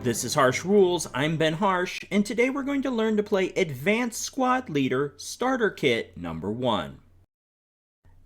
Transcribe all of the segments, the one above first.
This is Harsh Rules, I'm Ben Harsh, and today we're going to learn to play Advanced Squad Leader Starter Kit number 1.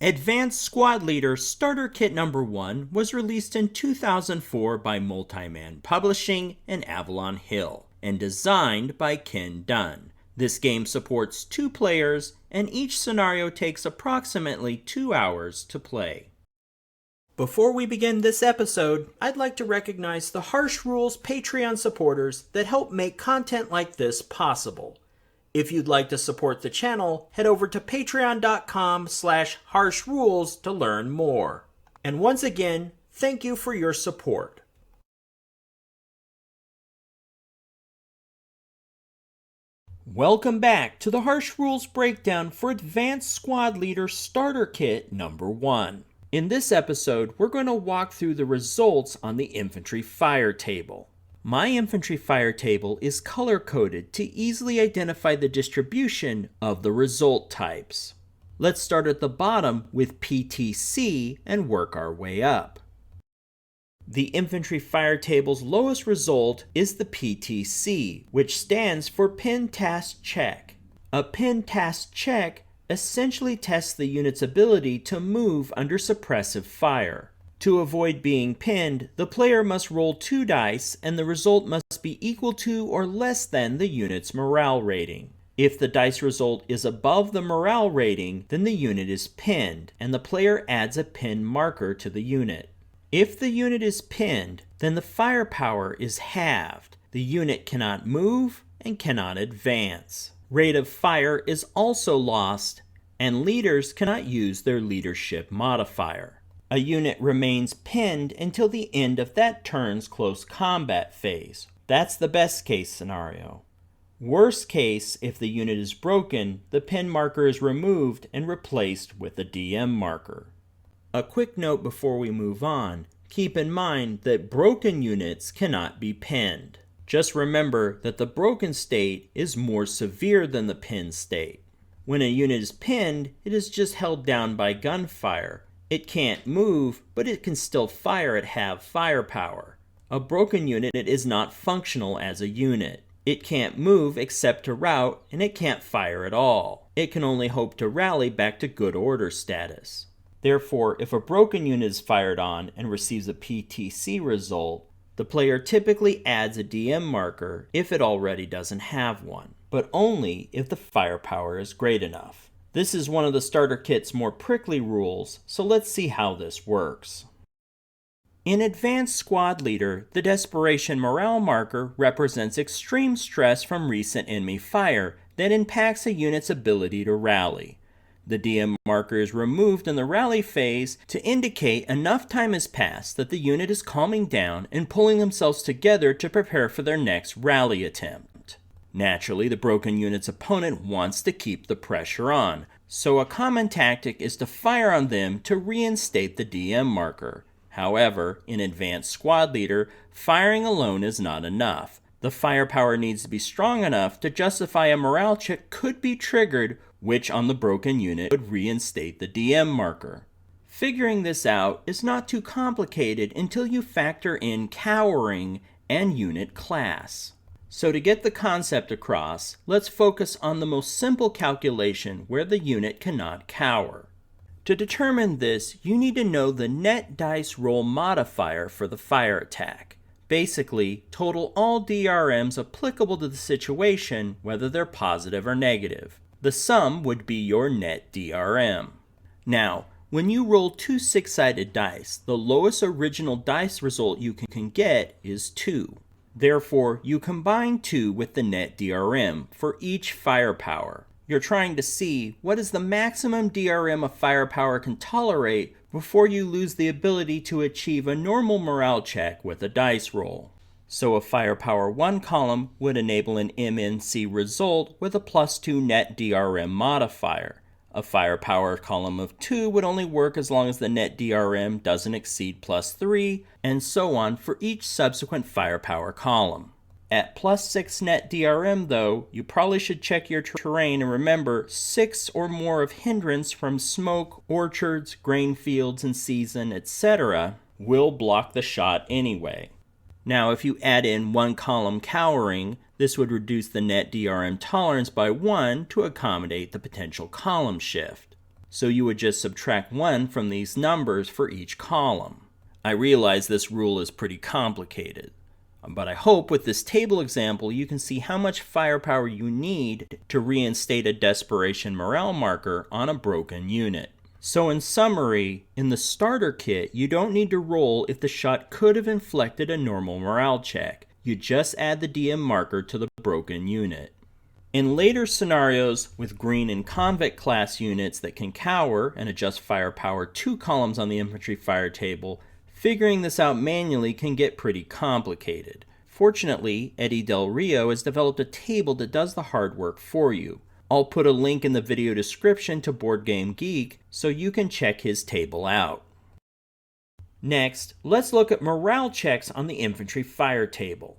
Advanced Squad Leader Starter Kit number 1 was released in 2004 by Multiman Publishing and Avalon Hill, and designed by Ken Dunn. This game supports 2 players, and each scenario takes approximately 2 hours to play. Before we begin this episode, I'd like to recognize the Harsh Rules Patreon supporters that help make content like this possible. If you'd like to support the channel, head over to patreon.com/harshrules to learn more. And once again, thank you for your support. Welcome back to the Harsh Rules breakdown for Advanced Squad Leader Starter Kit number 1. In this episode, we're going to walk through the results on the Infantry Fire Table. My Infantry Fire Table is color-coded to easily identify the distribution of the result types. Let's start at the bottom with PTC and work our way up. The Infantry Fire Table's lowest result is the PTC, which stands for Pin Task Check. A Pin Task Check essentially tests the unit's ability to move under suppressive fire. To avoid being pinned, the player must roll 2 dice and the result must be equal to or less than the unit's morale rating. If the dice result is above the morale rating, then the unit is pinned, and the player adds a pin marker to the unit. If the unit is pinned, then the firepower is halved. The unit cannot move and cannot advance. Rate of fire is also lost, and leaders cannot use their leadership modifier. A unit remains pinned until the end of that turn's close combat phase. That's the best case scenario. Worst case, if the unit is broken, the pin marker is removed and replaced with a DM marker. A quick note before we move on, keep in mind that broken units cannot be pinned. Just remember that the broken state is more severe than the pinned state. When a unit is pinned, it is just held down by gunfire. It can't move, but it can still fire at half firepower. A broken unit is not functional as a unit. It can't move except to rout, and it can't fire at all. It can only hope to rally back to good order status. Therefore, if a broken unit is fired on and receives a PTC result, the player typically adds a DM marker if it already doesn't have one, but only if the firepower is great enough. This is one of the starter kit's more prickly rules, so let's see how this works. In Advanced Squad Leader, the Desperation Morale marker represents extreme stress from recent enemy fire that impacts a unit's ability to rally. The DM marker is removed in the rally phase to indicate enough time has passed that the unit is calming down and pulling themselves together to prepare for their next rally attempt. Naturally, the broken unit's opponent wants to keep the pressure on, so a common tactic is to fire on them to reinstate the DM marker. However, in Advanced Squad Leader, firing alone is not enough. The firepower needs to be strong enough to justify a morale check could be triggered, which on the broken unit would reinstate the DM marker. Figuring this out is not too complicated until you factor in cowering and unit class. So to get the concept across, let's focus on the most simple calculation where the unit cannot cower. To determine this, you need to know the net dice roll modifier for the fire attack. Basically, total all DRMs applicable to the situation, whether they're positive or negative. The sum would be your net DRM. Now, when you roll 2 6-sided dice, the lowest original dice result you can get is 2. Therefore, you combine 2 with the net DRM for each firepower. You're trying to see what is the maximum DRM a firepower can tolerate before you lose the ability to achieve a normal morale check with a dice roll. So a firepower 1 column would enable an MNC result with a +2 net DRM modifier. A firepower column of 2 would only work as long as the net DRM doesn't exceed +3, and so on for each subsequent firepower column. At +6 net DRM though, you probably should check your terrain and remember 6 or more of hindrance from smoke, orchards, grain fields in season, etc. will block the shot anyway. Now, if you add in 1 column cowering, this would reduce the net DRM tolerance by 1 to accommodate the potential column shift. So you would just subtract 1 from these numbers for each column. I realize this rule is pretty complicated, but I hope with this table example you can see how much firepower you need to reinstate a desperation morale marker on a broken unit. So in summary, in the starter kit, you don't need to roll if the shot could have inflicted a normal morale check. You just add the DM marker to the broken unit. In later scenarios, with green and convict class units that can cower and adjust firepower 2 columns on the infantry fire table, figuring this out manually can get pretty complicated. Fortunately, Eddy Del Rio has developed a table that does the hard work for you. I'll put a link in the video description to Board Game Geek so you can check his table out. Next, let's look at morale checks on the Infantry Fire Table.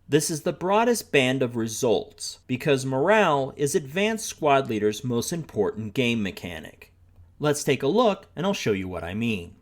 This is the broadest band of results because morale is Advanced Squad Leader's most important game mechanic. Let's take a look and I'll show you what I mean.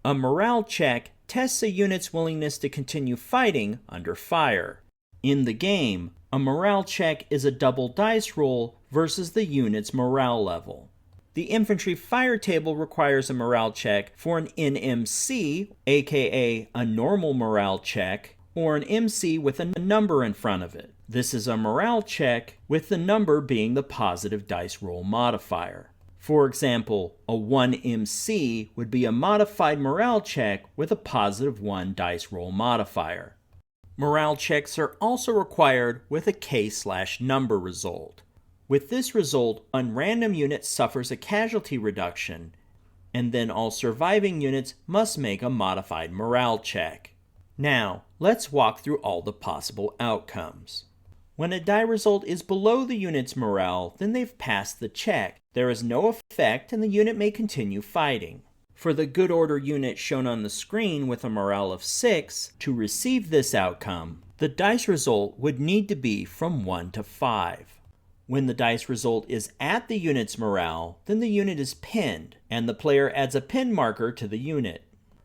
A morale check tests a unit's willingness to continue fighting under fire. In the game, a morale check is a double dice roll versus the unit's morale level. The Infantry Fire Table requires a morale check for an NMC, aka a normal morale check, or an MC with a number in front of it. This is a morale check with the number being the positive dice roll modifier. For example, a 1 MC would be a modified morale check with a positive 1 dice roll modifier. Morale checks are also required with a K/number result. With this result, a random unit suffers a casualty reduction, and then all surviving units must make a modified morale check. Now, let's walk through all the possible outcomes. When a die result is below the unit's morale, then they've passed the check. There is no effect and the unit may continue fighting. For the good order unit shown on the screen with a morale of 6, to receive this outcome, the dice result would need to be from 1 to 5. When the dice result is at the unit's morale, then the unit is pinned, and the player adds a pin marker to the unit.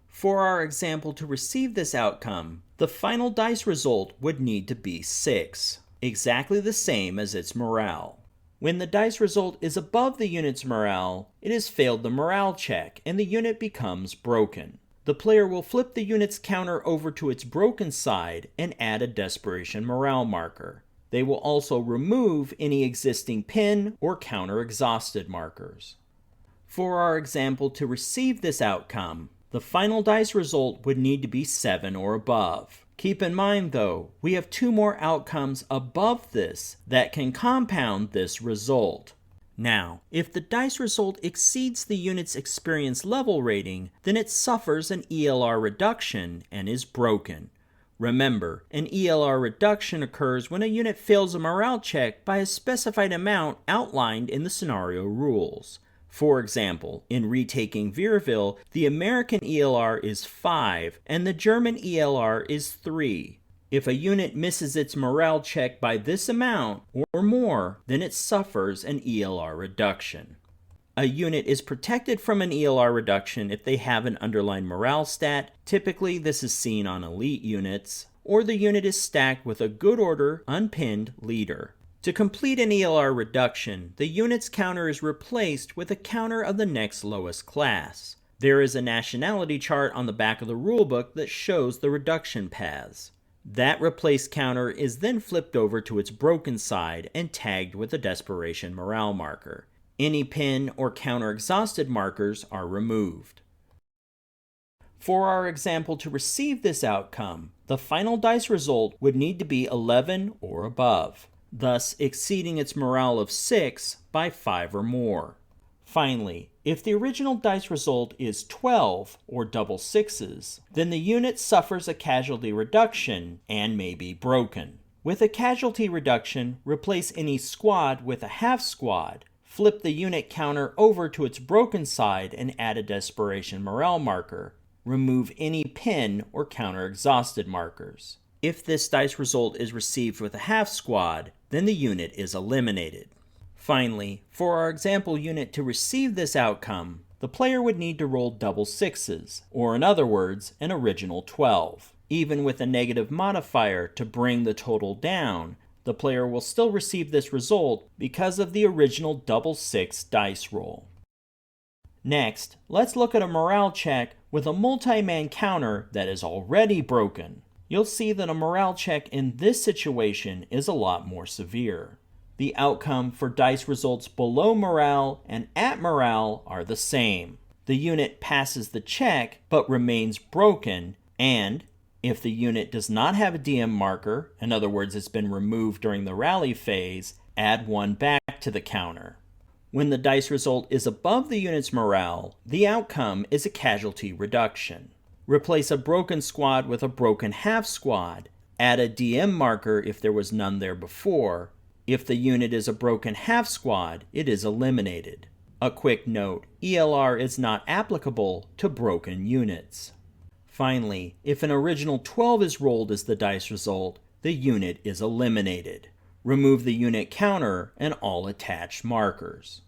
For our example to receive this outcome, the final dice result would need to be 6, exactly the same as its morale. When the dice result is above the unit's morale, it has failed the morale check and the unit becomes broken. The player will flip the unit's counter over to its broken side and add a desperation morale marker. They will also remove any existing pin or counter exhausted markers. For our example to receive this outcome, the final dice result would need to be 7 or above. Keep in mind though, we have 2 more outcomes above this that can compound this result. Now, if the dice result exceeds the unit's experience level rating, then it suffers an ELR reduction and is broken. Remember, an ELR reduction occurs when a unit fails a morale check by a specified amount outlined in the scenario rules. For example, in Retaking Vierville, the American ELR is 5 and the German ELR is 3. If a unit misses its morale check by this amount or more, then it suffers an ELR reduction. A unit is protected from an ELR reduction if they have an underlying morale stat. Typically, this is seen on elite units, or the unit is stacked with a good order, unpinned leader. To complete an ELR reduction, the unit's counter is replaced with a counter of the next lowest class. There is a nationality chart on the back of the rulebook that shows the reduction paths. That replaced counter is then flipped over to its broken side and tagged with a desperation morale marker. Any pin or counter exhausted markers are removed. For our example to receive this outcome, the final dice result would need to be 11 or above, thus exceeding its morale of 6 by 5 or more. Finally, if the original dice result is 12 or double 6s, then the unit suffers a casualty reduction and may be broken. With a casualty reduction, replace any squad with a half squad, flip the unit counter over to its broken side and add a desperation morale marker. Remove any pin or counter exhausted markers. If this dice result is received with a half squad, then the unit is eliminated. Finally, for our example unit to receive this outcome, the player would need to roll double 6s, or in other words, an original 12. Even with a negative modifier to bring the total down, the player will still receive this result because of the original double 6 dice roll. Next, let's look at a morale check with a multi-man counter that is already broken. You'll see that a morale check in this situation is a lot more severe. The outcome for dice results below morale and at morale are the same. The unit passes the check but remains broken, and if the unit does not have a DM marker, in other words it's been removed during the rally phase, add 1 back to the counter. When the dice result is above the unit's morale, the outcome is a casualty reduction. Replace a broken squad with a broken half squad. Add a DM marker if there was none there before. If the unit is a broken half squad, it is eliminated. A quick note, ELR is not applicable to broken units. Finally, if an original 12 is rolled as the dice result, the unit is eliminated. Remove the unit counter and all attached markers.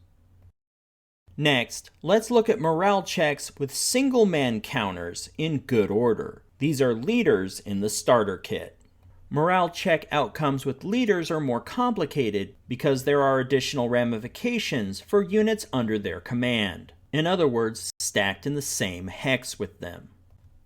Next, let's look at morale checks with single man counters in good order. These are leaders in the starter kit. Morale check outcomes with leaders are more complicated because there are additional ramifications for units under their command. In other words, stacked in the same hex with them.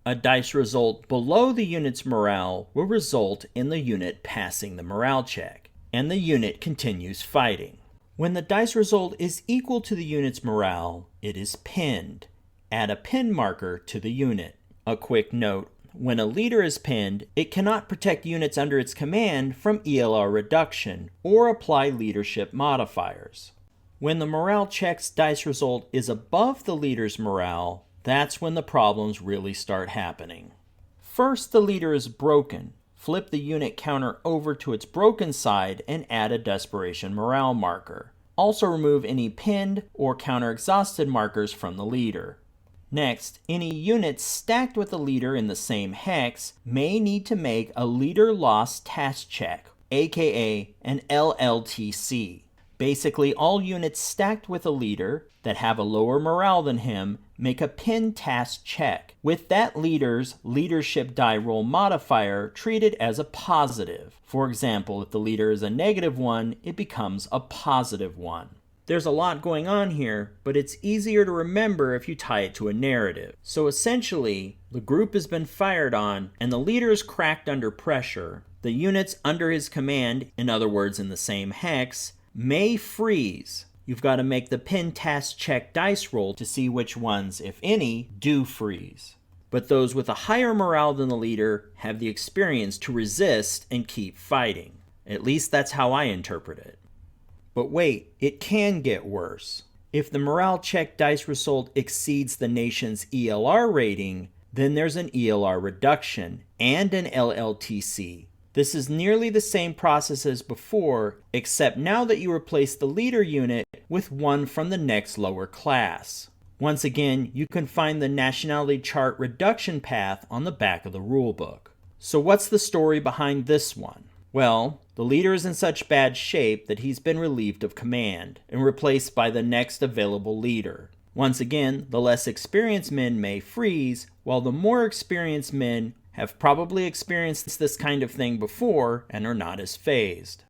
A dice result below the unit's morale will result in the unit passing the morale check, and the unit continues fighting. When the dice result is equal to the unit's morale, it is pinned. Add a pin marker to the unit. A quick note, when a leader is pinned, it cannot protect units under its command from ELR reduction or apply leadership modifiers. When the morale check's dice result is above the leader's morale, that's when the problems really start happening. First, the leader is broken. Flip the unit counter over to its broken side and add a desperation morale marker. Also remove any pinned or counter-exhausted markers from the leader. Next, any units stacked with the leader in the same hex may need to make a leader loss task check, aka an LLTC. Basically, all units stacked with a leader that have a lower morale than him make a pin task check, with that leader's leadership die roll modifier treated as a positive. For example, if the leader is a -1, it becomes a +1. There's a lot going on here, but it's easier to remember if you tie it to a narrative. So essentially, the group has been fired on, and the leader is cracked under pressure. The units under his command, in other words in the same hex, may freeze. You've got to make the pin task check dice roll to see which ones, if any, do freeze. But those with a higher morale than the leader have the experience to resist and keep fighting. At least that's how I interpret it. But wait, it can get worse. If the morale check dice result exceeds the nation's ELR rating, then there's an ELR reduction and an LLTC. This is nearly the same process as before, except now that you replace the leader unit with one from the next lower class. Once again, you can find the nationality chart reduction path on the back of the rulebook. So what's the story behind this one? Well, the leader is in such bad shape that he's been relieved of command and replaced by the next available leader. Once again, the less experienced men may freeze, while the more experienced men have probably experienced this kind of thing before and are not as phased.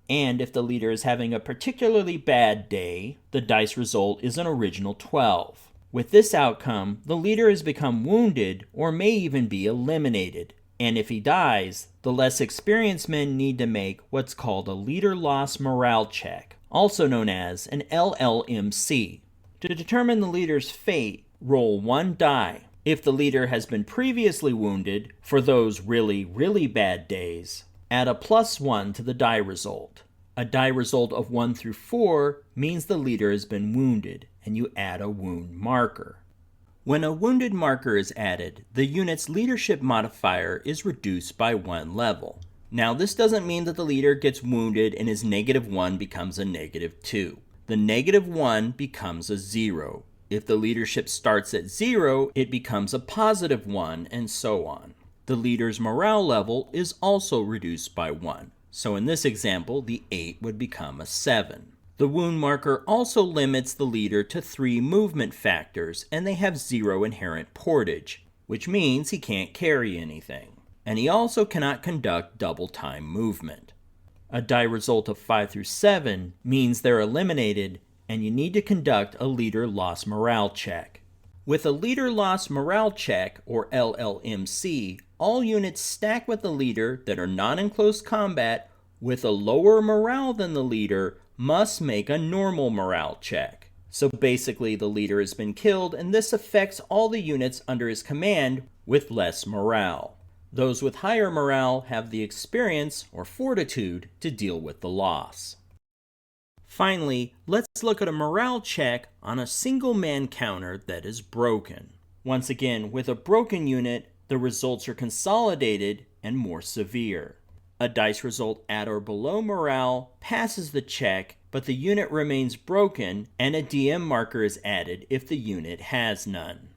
And if the leader is having a particularly bad day, the dice result is an original 12. With this outcome, the leader has become wounded or may even be eliminated. And if he dies, the less experienced men need to make what's called a leader loss morale check, also known as an LLMC. To determine the leader's fate, roll 1 die. If the leader has been previously wounded, for those really bad days, add a +1 to the die result. A die result of 1 through 4 means the leader has been wounded, and you add a wound marker. When a wounded marker is added, the unit's leadership modifier is reduced by 1 level. Now, this doesn't mean that the leader gets wounded and his -1 becomes a -2. The -1 becomes a 0. If the leadership starts at 0, it becomes a +1, and so on. The leader's morale level is also reduced by 1. So in this example, the 8 would become a 7. The wound marker also limits the leader to 3 movement factors, and they have 0 inherent portage. which means he can't carry anything. And he also cannot conduct double time movement. A die result of 5 through 7 means they're eliminated and you need to conduct a leader loss morale check. With a leader loss morale check, or LLMC, all units stacked with the leader that are not in close combat with a lower morale than the leader must make a normal morale check. So basically the leader has been killed and this affects all the units under his command with less morale. Those with higher morale have the experience or fortitude to deal with the loss. Finally, let's look at a morale check on a single man counter that is broken. Once again, with a broken unit, the results are consolidated and more severe. A dice result at or below morale passes the check, but the unit remains broken and a DM marker is added if the unit has none.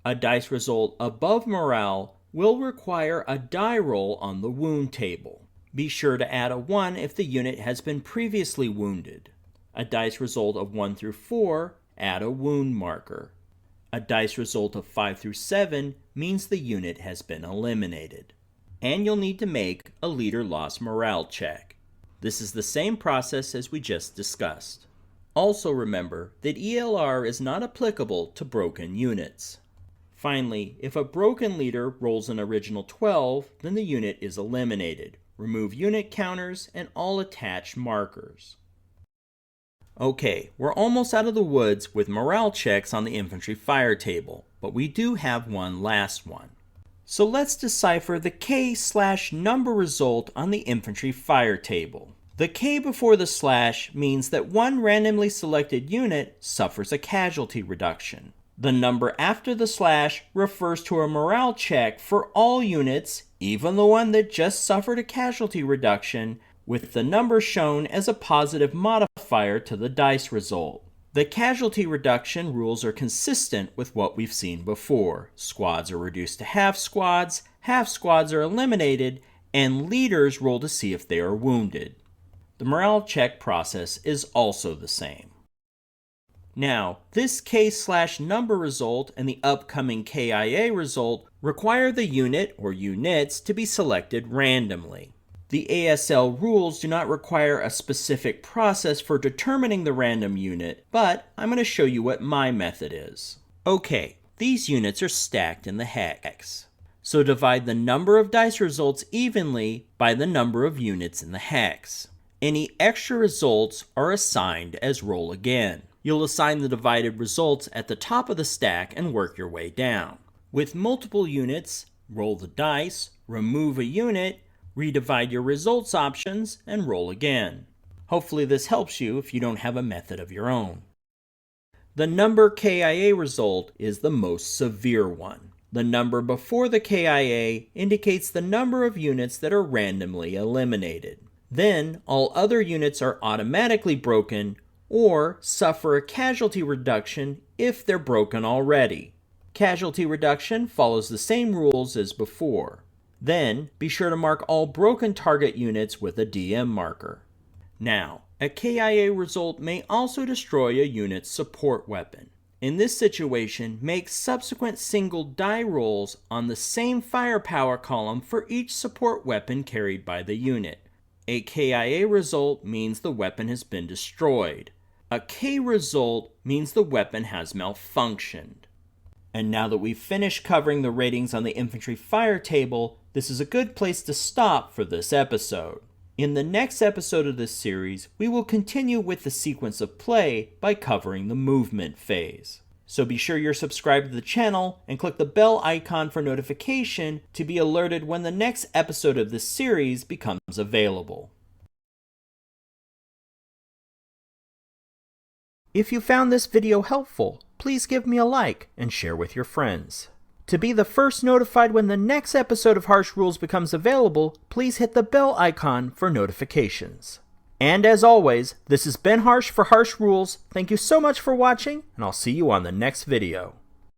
A dice result above morale will require a die roll on the wound table. Be sure to add a 1 if the unit has been previously wounded. A dice result of 1 through 4, add a wound marker. A dice result of 5 through 7 means the unit has been eliminated. And you'll need to make a leader loss morale check. This is the same process as we just discussed. Also remember that ELR is not applicable to broken units. Finally, if a broken leader rolls an original 12, then the unit is eliminated. Remove unit counters and all attached markers. Okay, we're almost out of the woods with morale checks on the Infantry Fire Table, but we do have one last one. So let's decipher the K/number result on the Infantry Fire Table. The K before the slash means that one randomly selected unit suffers a casualty reduction. The number after the slash refers to a morale check for all units, even the one that just suffered a casualty reduction, with the number shown as a positive modifier to the dice result. The casualty reduction rules are consistent with what we've seen before. Squads are reduced to half squads are eliminated, and leaders roll to see if they are wounded. The morale check process is also the same. Now, this K/number result and the upcoming KIA result require the unit or units to be selected randomly. The ASL rules do not require a specific process for determining the random unit, but I'm going to show you what my method is. Okay, these units are stacked in the hex. So divide the number of dice results evenly by the number of units in the hex. Any extra results are assigned as roll again. You'll assign the divided results at the top of the stack and work your way down. With multiple units, roll the dice, remove a unit, redivide your results options, and roll again. Hopefully this helps you if you don't have a method of your own. The number KIA result is the most severe one. The number before the KIA indicates the number of units that are randomly eliminated. Then all other units are automatically broken or suffer a casualty reduction if they're broken already. Casualty reduction follows the same rules as before. Then, be sure to mark all broken target units with a DM marker. Now, a KIA result may also destroy a unit's support weapon. In this situation, make subsequent single die rolls on the same firepower column for each support weapon carried by the unit. A KIA result means the weapon has been destroyed. A K result means the weapon has malfunctioned. And now that we've finished covering the ratings on the Infantry Fire Table, this is a good place to stop for this episode. In the next episode of this series, we will continue with the sequence of play by covering the movement phase. So be sure you're subscribed to the channel and click the bell icon for notification to be alerted when the next episode of this series becomes available. If you found this video helpful, please give me a like and share with your friends. To be the first notified when the next episode of Harsh Rules becomes available, please hit the bell icon for notifications. And as always, this has been Harsh for Harsh Rules. Thank you so much for watching, and I'll see you on the next video.